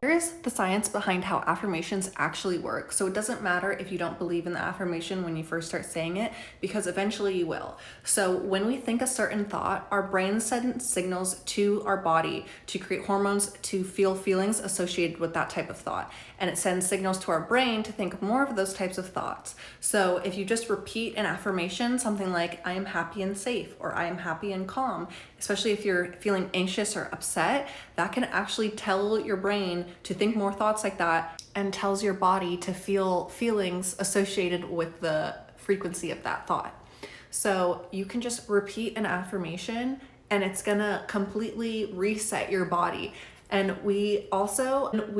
There is the science behind how affirmations actually work. So it doesn't matter if you don't believe in the affirmation when you first start saying it, because eventually you will. So when we think a certain thought, our brain sends signals to our body to create hormones to feel feelings associated with that type of thought. And it sends signals to our brain to think more of those types of thoughts. So if you just repeat an affirmation, something like, I am happy and safe, or I am happy and calm, especially if you're feeling anxious or upset, that can actually tell your brain to think more thoughts like that, and tells your body to feel feelings associated with the frequency of that thought. So you can just repeat an affirmation and it's gonna completely reset your body. And we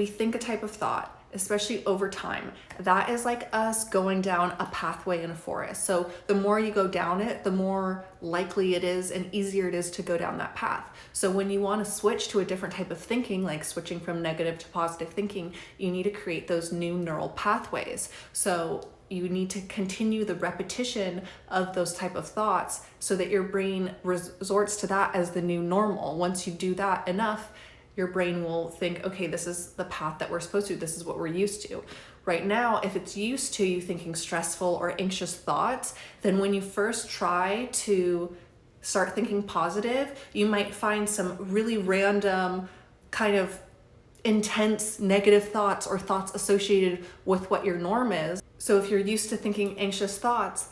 think a type of thought, especially over time. That is like us going down a pathway in a forest. So the more you go down it, the more likely it is and easier it is to go down that path. So when you want to switch to a different type of thinking, like switching from negative to positive thinking, you need to create those new neural pathways. So you need to continue the repetition of those type of thoughts so that your brain resorts to that as the new normal. Once you do that enough, your brain will think, okay, this is the path that we're supposed to, this is what we're used to. Right now, if it's used to you thinking stressful or anxious thoughts, then when you first try to start thinking positive, you might find some really random kind of intense negative thoughts or thoughts associated with what your norm is. So if you're used to thinking anxious thoughts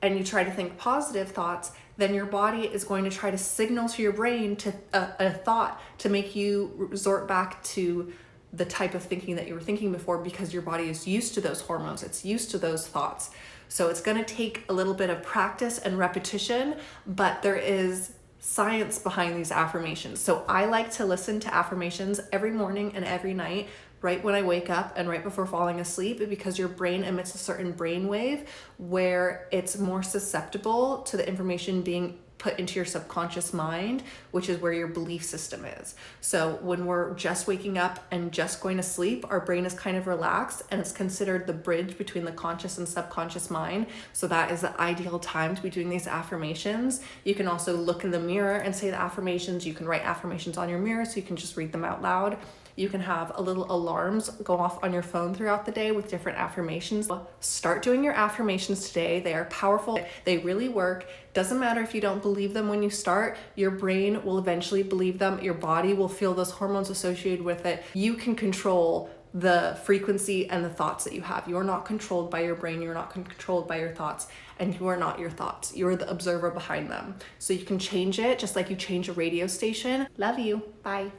and you try to think positive thoughts, then your body is going to try to signal to your brain to a thought to make you resort back to the type of thinking that you were thinking before, because your body is used to those hormones, it's used to those thoughts. So it's going to take a little bit of practice and repetition, but there is science behind these affirmations. So I like to listen to affirmations every morning and every night, right when I wake up and right before falling asleep, because your brain emits a certain brain wave where it's more susceptible to the information being put into your subconscious mind, which is where your belief system is. So when we're just waking up and just going to sleep, our brain is kind of relaxed and it's considered the bridge between the conscious and subconscious mind. So that is the ideal time to be doing these affirmations. You can also look in the mirror and say the affirmations. You can write affirmations on your mirror so you can just read them out loud. You can have a little alarms go off on your phone throughout the day with different affirmations. Start doing your affirmations today. They are powerful. They really work. Doesn't matter if you don't believe them when you start, your brain will eventually believe them. Your body will feel those hormones associated with it. You can control the frequency and the thoughts that you have. You are not controlled by your brain. You're not controlled by your thoughts, and you are not your thoughts. You're the observer behind them. So you can change it just like you change a radio station. Love you. Bye.